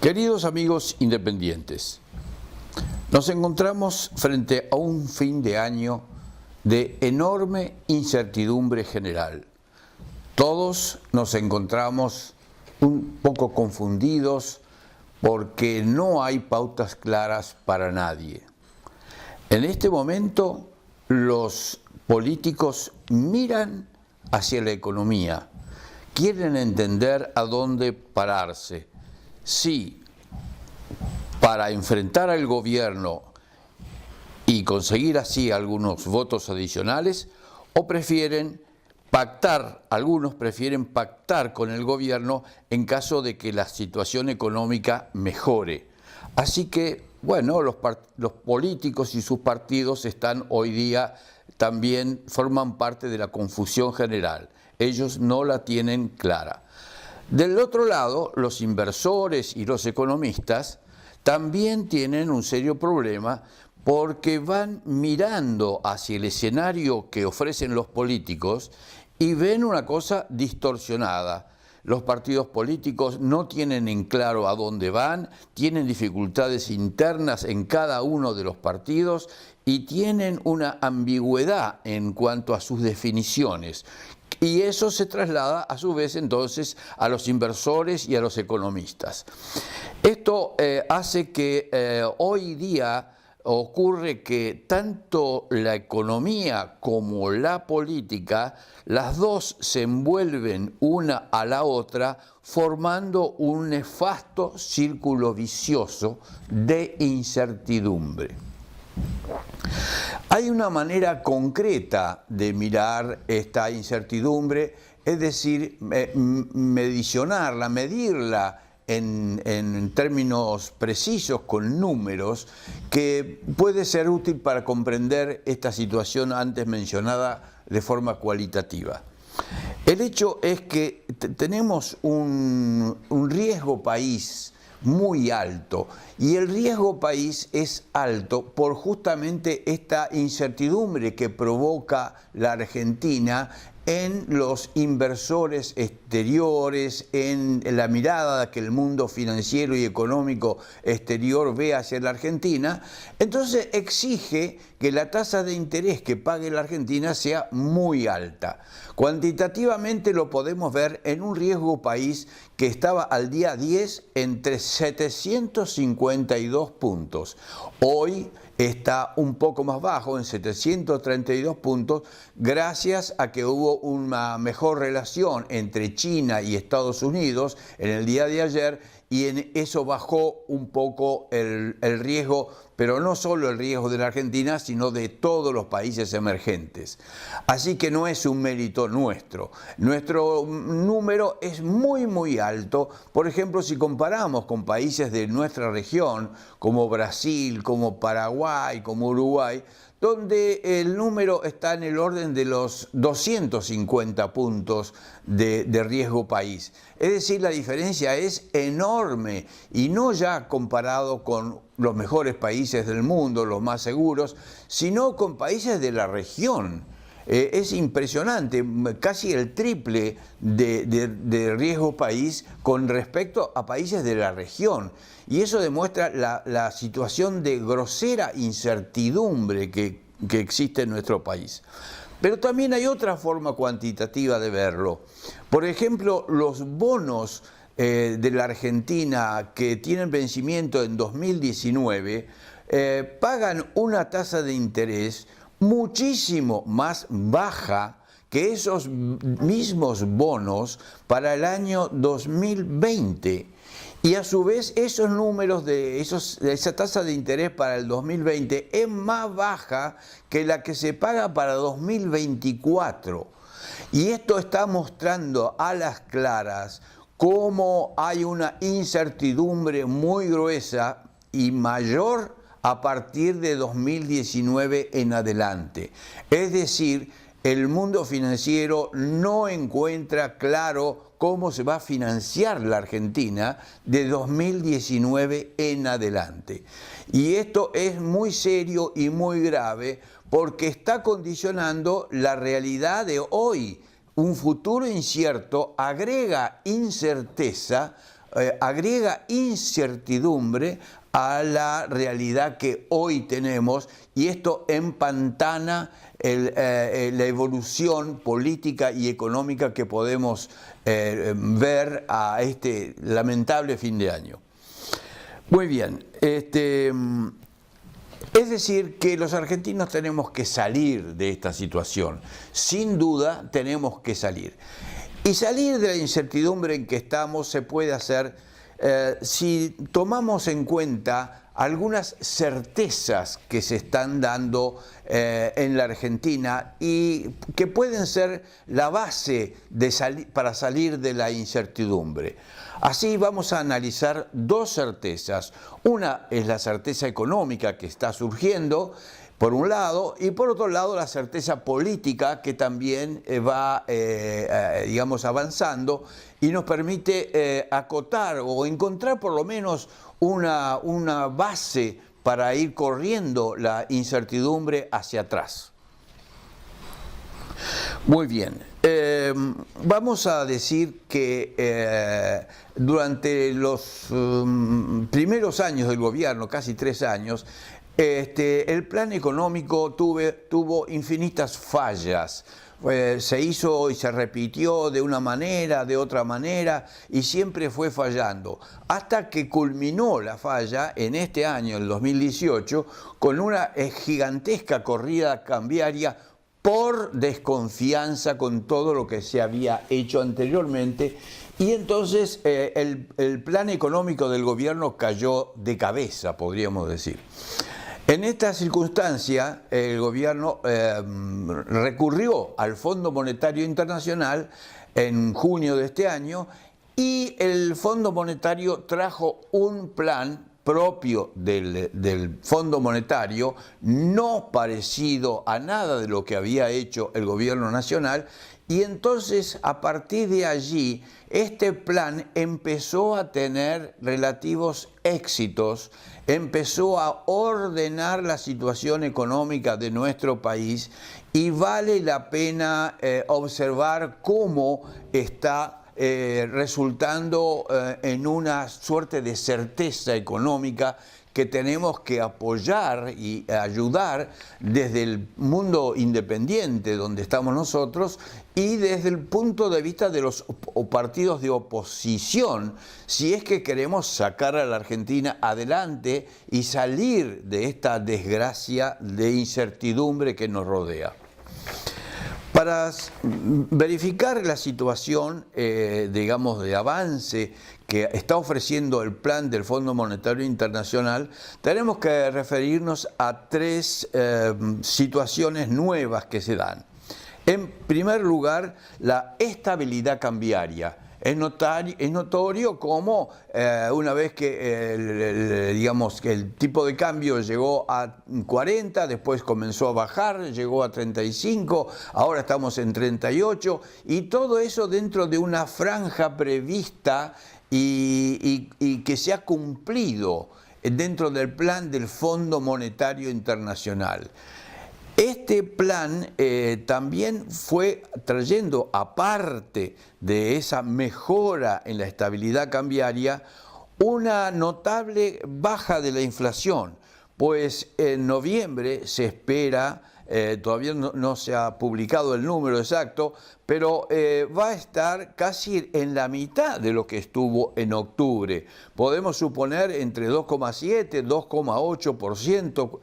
Queridos amigos independientes, nos encontramos frente a un fin de año de enorme incertidumbre general. Todos nos encontramos un poco confundidos porque no hay pautas claras para nadie. En este momento, los políticos miran hacia la economía, quieren entender a dónde pararse. Si para enfrentar al gobierno y conseguir así algunos votos adicionales, o prefieren pactar, algunos prefieren pactar con el gobierno en caso de que la situación económica mejore. Así que, bueno, los políticos y sus partidos están hoy día también forman parte de la confusión general. Ellos no la tienen clara. Del otro lado, los inversores y los economistas también tienen un serio problema porque van mirando hacia el escenario que ofrecen los políticos y ven una cosa distorsionada. Los partidos políticos no tienen en claro a dónde van, tienen dificultades internas en cada uno de los partidos y tienen una ambigüedad en cuanto a sus definiciones. Y eso se traslada a su vez entonces a los inversores y a los economistas. Esto hace que hoy día ocurre que tanto la economía como la política, las dos se envuelven una a la otra formando un nefasto círculo vicioso de incertidumbre. Hay una manera concreta de mirar esta incertidumbre, es decir, medicionarla, medirla en términos precisos, con números, que puede ser útil para comprender esta situación antes mencionada de forma cualitativa. El hecho es que tenemos un riesgo país muy alto, y el riesgo país es alto por justamente esta incertidumbre que provoca la Argentina en los inversores exteriores, en la mirada que el mundo financiero y económico exterior ve hacia la Argentina. Entonces exige que la tasa de interés que pague la Argentina sea muy alta. Cuantitativamente lo podemos ver en un riesgo país que estaba al día 10 entre 752 puntos. Hoy está un poco más bajo, en 732 puntos, gracias a que hubo una mejor relación entre China y Estados Unidos en el día de ayer, y en eso bajó un poco el riesgo, pero no solo el riesgo de la Argentina, sino de todos los países emergentes. Así que no es un mérito nuestro. Nuestro número es muy alto. Por ejemplo, si comparamos con países de nuestra región, como Brasil, como Paraguay, como Uruguay, donde el número está en el orden de los 250 puntos de riesgo país. Es decir, la diferencia es enorme, y no ya comparado con los mejores países del mundo, los más seguros, sino con países de la región. Es impresionante, casi el triple de riesgo país con respecto a países de la región. Y eso demuestra la situación de grosera incertidumbre que existe en nuestro país. Pero también hay otra forma cuantitativa de verlo. Por ejemplo, los bonos de la Argentina que tienen vencimiento en 2019 pagan una tasa de interés muchísimo más baja que esos mismos bonos para el año 2020. Y a su vez esos números de esa tasa de interés para el 2020 es más baja que la que se paga para 2024. Y esto está mostrando a las claras cómo hay una incertidumbre muy gruesa y mayor a partir de 2019 en adelante. Es decir, el mundo financiero no encuentra claro cómo se va a financiar la Argentina de 2019 en adelante. Y esto es muy serio y muy grave porque está condicionando la realidad de hoy. Un futuro incierto agrega incerteza agrega incertidumbre a la realidad que hoy tenemos, y esto empantana la evolución política y económica que podemos ver a este lamentable fin de año. Muy bien, es decir, que los argentinos tenemos que salir de esta situación. Sin duda tenemos que salir. Y salir de la incertidumbre en que estamos se puede hacer si tomamos en cuenta algunas certezas que se están dando en la Argentina y que pueden ser la base para salir de la incertidumbre. Así vamos a analizar dos certezas. Una es la certeza económica que está surgiendo, por un lado, y por otro lado la certeza política que también va, digamos, avanzando y nos permite acotar o encontrar por lo menos una base para ir corriendo la incertidumbre hacia atrás. Muy bien, vamos a decir que durante los primeros años del gobierno, casi 3 años, el plan económico tuvo infinitas fallas. Se hizo y se repitió de una manera, de otra manera, y siempre fue fallando, hasta que culminó la falla en este año, el 2018, con una gigantesca corrida cambiaria por desconfianza con todo lo que se había hecho anteriormente, y entonces el plan económico del gobierno cayó de cabeza, podríamos decir. En esta circunstancia, el gobierno recurrió al Fondo Monetario Internacional en junio de este año, y el Fondo Monetario trajo un plan propio del Fondo Monetario, no parecido a nada de lo que había hecho el gobierno nacional, y entonces a partir de allí este plan empezó a tener relativos éxitos, empezó a ordenar la situación económica de nuestro país, y vale la pena observar cómo está resultando en una suerte de certeza económica que tenemos que apoyar y ayudar desde el mundo independiente donde estamos nosotros y desde el punto de vista de los partidos de oposición, si es que queremos sacar a la Argentina adelante y salir de esta desgracia de incertidumbre que nos rodea. Para verificar la situación, digamos, de avance que está ofreciendo el plan del Fondo Monetario Internacional, tenemos que referirnos a 3 situaciones nuevas que se dan. En primer lugar, la estabilidad cambiaria. Es notorio cómo una vez que, digamos, que el tipo de cambio llegó a 40, después comenzó a bajar, llegó a 35, ahora estamos en 38, y todo eso dentro de una franja prevista y que se ha cumplido dentro del plan del Fondo Monetario Internacional. Este plan también fue trayendo, aparte de esa mejora en la estabilidad cambiaria, una notable baja de la inflación, pues en noviembre se espera, todavía no se ha publicado el número exacto, pero va a estar casi en la mitad de lo que estuvo en octubre. Podemos suponer entre 2,7 y 2,8%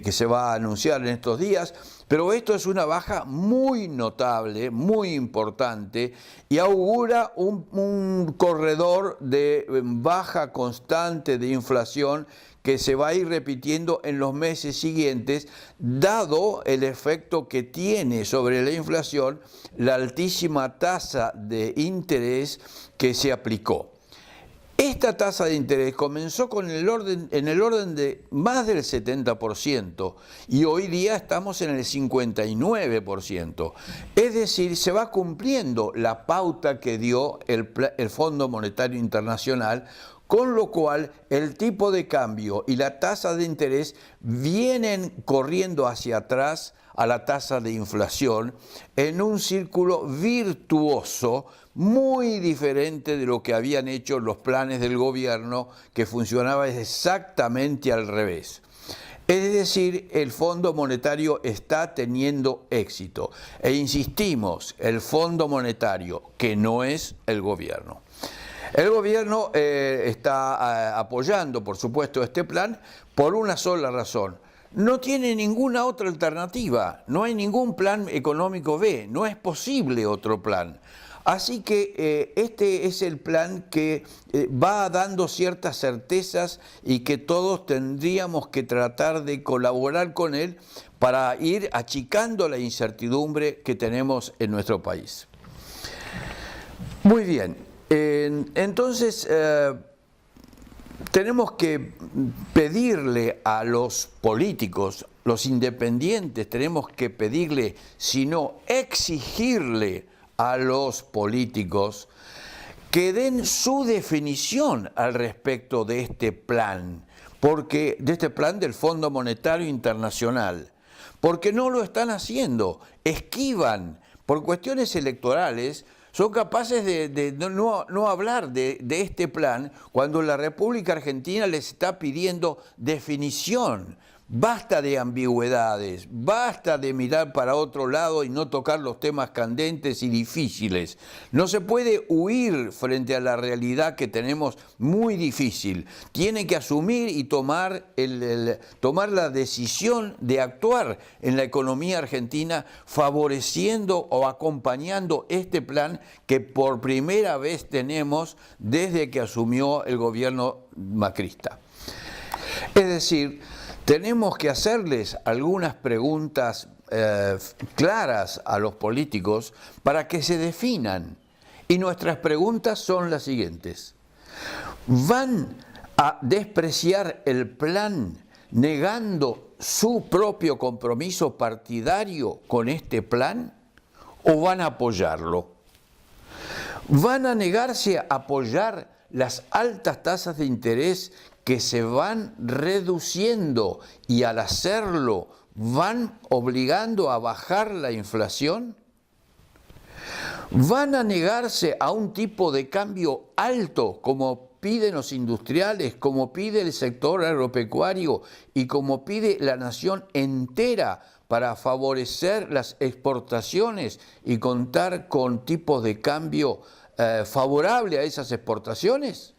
que se va a anunciar en estos días, pero esto es una baja muy notable, muy importante, y augura un corredor de baja constante de inflación que se va a ir repitiendo en los meses siguientes, dado el efecto que tiene sobre la inflación la altísima tasa de interés que se aplicó. Esta tasa de interés comenzó en el orden de más del 70% y hoy día estamos en el 59%. Es decir, se va cumpliendo la pauta que dio el Fondo Monetario Internacional, con lo cual el tipo de cambio y la tasa de interés vienen corriendo hacia atrás a la tasa de inflación en un círculo virtuoso muy diferente de lo que habían hecho los planes del gobierno, que funcionaba exactamente al revés. Es decir, el Fondo Monetario está teniendo éxito. E insistimos, el Fondo Monetario, que no es el gobierno. El gobierno está apoyando, por supuesto, este plan por una sola razón. No tiene ninguna otra alternativa, no hay ningún plan económico B, no es posible otro plan. Así que este es el plan que va dando ciertas certezas y que todos tendríamos que tratar de colaborar con él para ir achicando la incertidumbre que tenemos en nuestro país. Muy bien, entonces tenemos que pedirle a los políticos, los independientes, tenemos que pedirle, sino exigirle a los políticos que den su definición al respecto de este plan, de este plan del Fondo Monetario Internacional, porque no lo están haciendo, esquivan por cuestiones electorales. Son capaces de no hablar de este plan cuando la República Argentina les está pidiendo definición. Basta de ambigüedades, basta de mirar para otro lado y no tocar los temas candentes y difíciles. No se puede huir frente a la realidad que tenemos muy difícil. Tiene que asumir y tomar la decisión de actuar en la economía argentina, favoreciendo o acompañando este plan que por primera vez tenemos desde que asumió el gobierno macrista. Es decir, tenemos que hacerles algunas preguntas claras a los políticos para que se definan. Y nuestras preguntas son las siguientes. ¿Van a despreciar el plan negando su propio compromiso partidario con este plan o van a apoyarlo? ¿Van a negarse a apoyar las altas tasas de interés que se van reduciendo y al hacerlo van obligando a bajar la inflación? ¿Van a negarse a un tipo de cambio alto como piden los industriales, como pide el sector agropecuario y como pide la nación entera para favorecer las exportaciones y contar con tipos de cambio favorable a esas exportaciones?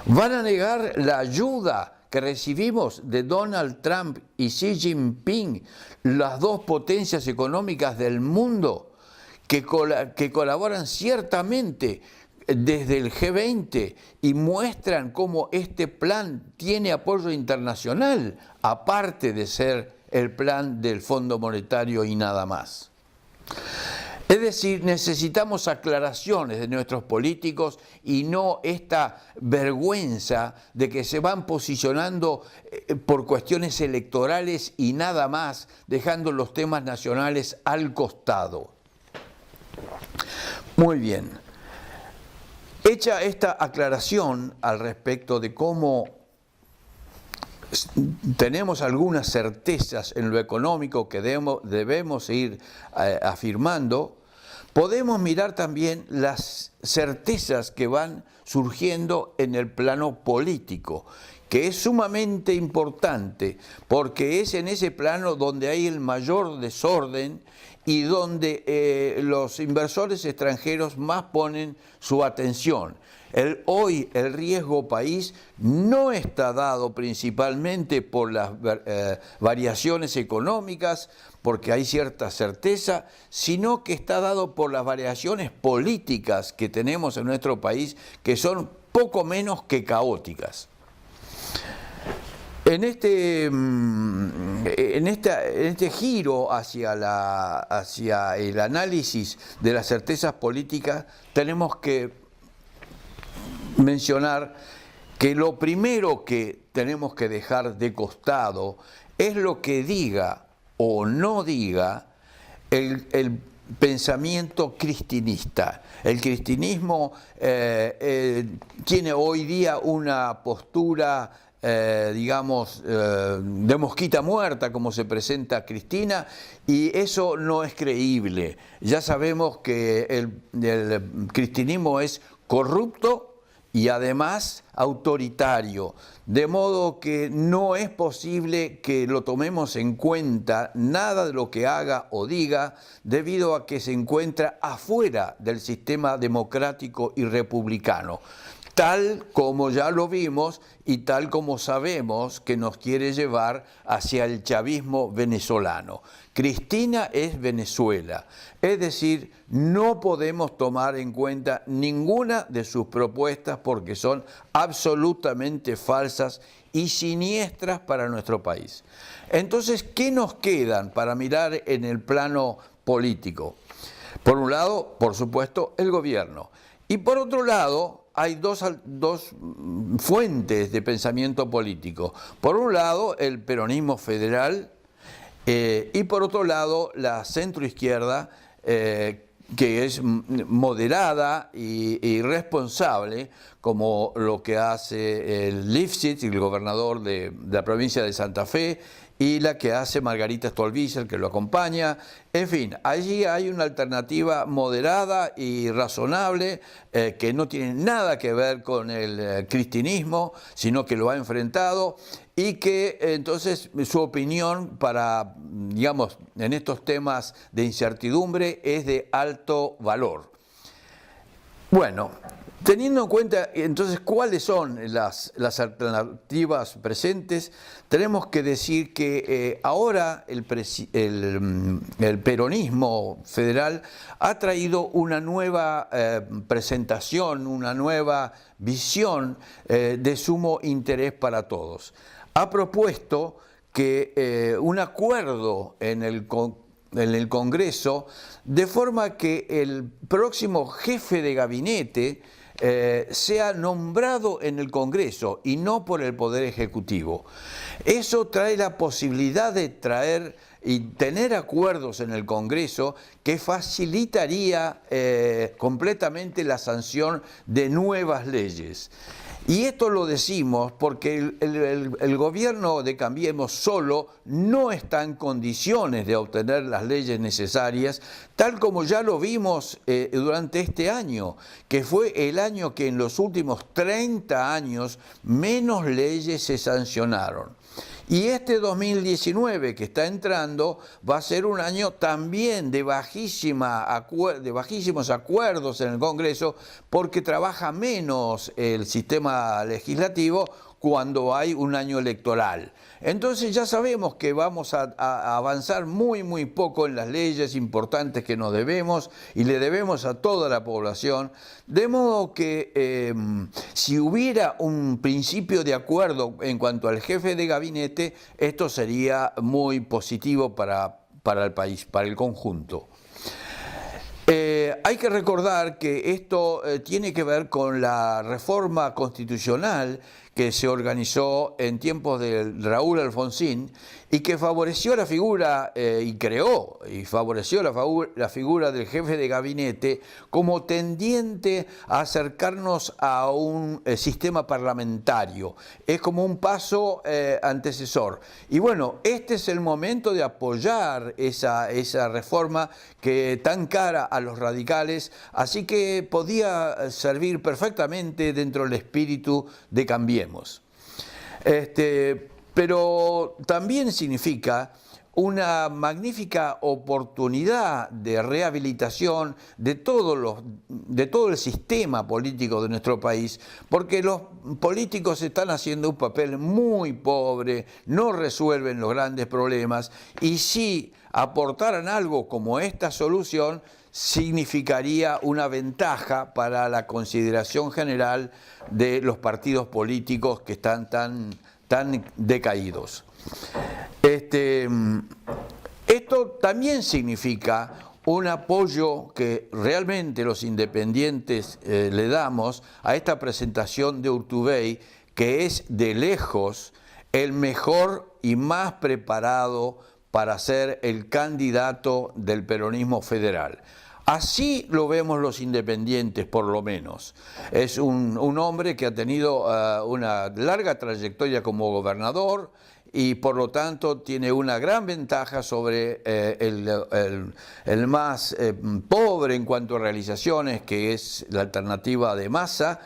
¿Van a negar la ayuda que recibimos de Donald Trump y Xi Jinping, las dos potencias económicas del mundo, que colaboran ciertamente desde el G20 y muestran cómo este plan tiene apoyo internacional, aparte de ser el plan del Fondo Monetario y nada más? Es decir, necesitamos aclaraciones de nuestros políticos y no esta vergüenza de que se van posicionando por cuestiones electorales y nada más, dejando los temas nacionales al costado. Muy bien. Hecha esta aclaración al respecto de cómo tenemos algunas certezas en lo económico que debemos ir afirmando, podemos mirar también las certezas que van surgiendo en el plano político, que es sumamente importante, porque es en ese plano donde hay el mayor desorden y donde los inversores extranjeros más ponen su atención. Hoy el riesgo país no está dado principalmente por las variaciones económicas, porque hay cierta certeza, sino que está dado por las variaciones políticas que tenemos en nuestro país, que son poco menos que caóticas. En este giro hacia el análisis de las certezas políticas, tenemos que mencionar que lo primero que tenemos que dejar de costado es lo que diga o no diga el pensamiento cristinista. El cristinismo tiene hoy día una postura digamos, de mosquita muerta, como se presenta Cristina, y eso no es creíble. Ya sabemos que el cristinismo es corrupto y además autoritario, de modo que no es posible que lo tomemos en cuenta nada de lo que haga o diga, debido a que se encuentra afuera del sistema democrático y republicano, tal como ya lo vimos y tal como sabemos que nos quiere llevar hacia el chavismo venezolano. Cristina es Venezuela, es decir, no podemos tomar en cuenta ninguna de sus propuestas porque son absolutamente falsas y siniestras para nuestro país. Entonces, ¿qué nos quedan para mirar en el plano político? Por un lado, por supuesto, el gobierno. Y por otro lado, hay dos fuentes de pensamiento político. Por un lado, el peronismo federal y por otro lado, la centroizquierda, que es moderada y responsable, como lo que hace el Lifshitz, el gobernador de la provincia de Santa Fe, y la que hace Margarita Stolbizer, que lo acompaña. En fin, allí hay una alternativa moderada y razonable que no tiene nada que ver con el cristinismo, sino que lo ha enfrentado y que entonces su opinión para, digamos, en estos temas de incertidumbre es de alto valor. Bueno, teniendo en cuenta entonces cuáles son las alternativas presentes, tenemos que decir que ahora el peronismo federal ha traído una nueva presentación, una nueva visión de sumo interés para todos. Ha propuesto que un acuerdo en el Congreso, de forma que el próximo jefe de gabinete sea nombrado en el Congreso y no por el Poder Ejecutivo. Eso trae la posibilidad de traer y tener acuerdos en el Congreso que facilitaría completamente la sanción de nuevas leyes. Y esto lo decimos porque el gobierno de Cambiemos solo no está en condiciones de obtener las leyes necesarias, tal como ya lo vimos durante este año, que fue el año que en los últimos 30 años menos leyes se sancionaron. Y este 2019 que está entrando va a ser un año también de bajísimos acuerdos en el Congreso, porque trabaja menos el sistema legislativo cuando hay un año electoral. Entonces ya sabemos que vamos a avanzar muy poco en las leyes importantes que nos debemos y le debemos a toda la población, de modo que si hubiera un principio de acuerdo en cuanto al jefe de gabinete, esto sería muy positivo para el país, para el conjunto. Hay que recordar que esto tiene que ver con la reforma constitucional que se organizó en tiempos de Raúl Alfonsín y que favoreció la figura y creó y favoreció la figura del jefe de gabinete como tendiente a acercarnos a un sistema parlamentario. Es como un paso antecesor. Y bueno, este es el momento de apoyar esa reforma que tan cara a los radicales, así que podía servir perfectamente dentro del espíritu de Cambiemos. Pero también significa una magnífica oportunidad de rehabilitación de todo el sistema político de nuestro país, porque los políticos están haciendo un papel muy pobre, no resuelven los grandes problemas, y si aportaran algo como esta solución, significaría una ventaja para la consideración general de los partidos políticos que están tan decaídos. Esto también significa un apoyo que realmente los independientes le damos a esta presentación de Urtubey, que es de lejos el mejor y más preparado para ser el candidato del peronismo federal. Así lo vemos los independientes, por lo menos. Es un hombre que ha tenido una larga trayectoria como gobernador y por lo tanto tiene una gran ventaja sobre el más pobre en cuanto a realizaciones, que es la alternativa de Massa,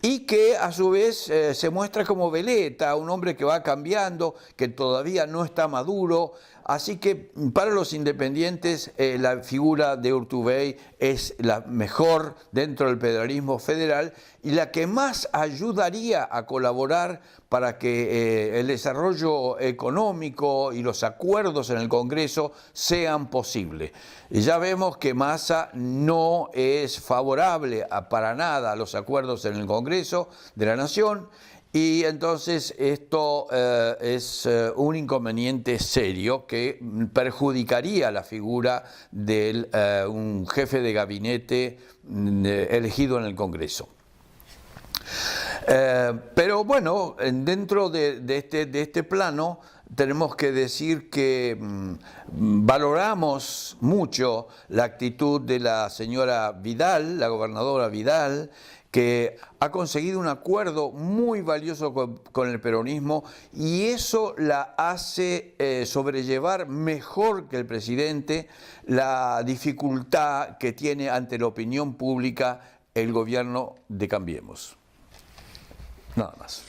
y que a su vez se muestra como veleta, un hombre que va cambiando, que todavía no está maduro. Así que para los independientes la figura de Urtubey es la mejor dentro del federalismo federal y la que más ayudaría a colaborar para que el desarrollo económico y los acuerdos en el Congreso sean posibles. Y ya vemos que Massa no es favorable para nada a los acuerdos en el Congreso de la Nación. Y entonces esto es un inconveniente serio que perjudicaría la figura de un jefe de gabinete elegido en el Congreso. Pero bueno, dentro de este plano tenemos que decir que valoramos mucho la actitud de la señora Vidal, la gobernadora Vidal, que ha conseguido un acuerdo muy valioso con el peronismo y eso la hace sobrellevar mejor que el presidente la dificultad que tiene ante la opinión pública el gobierno de Cambiemos. Nada más.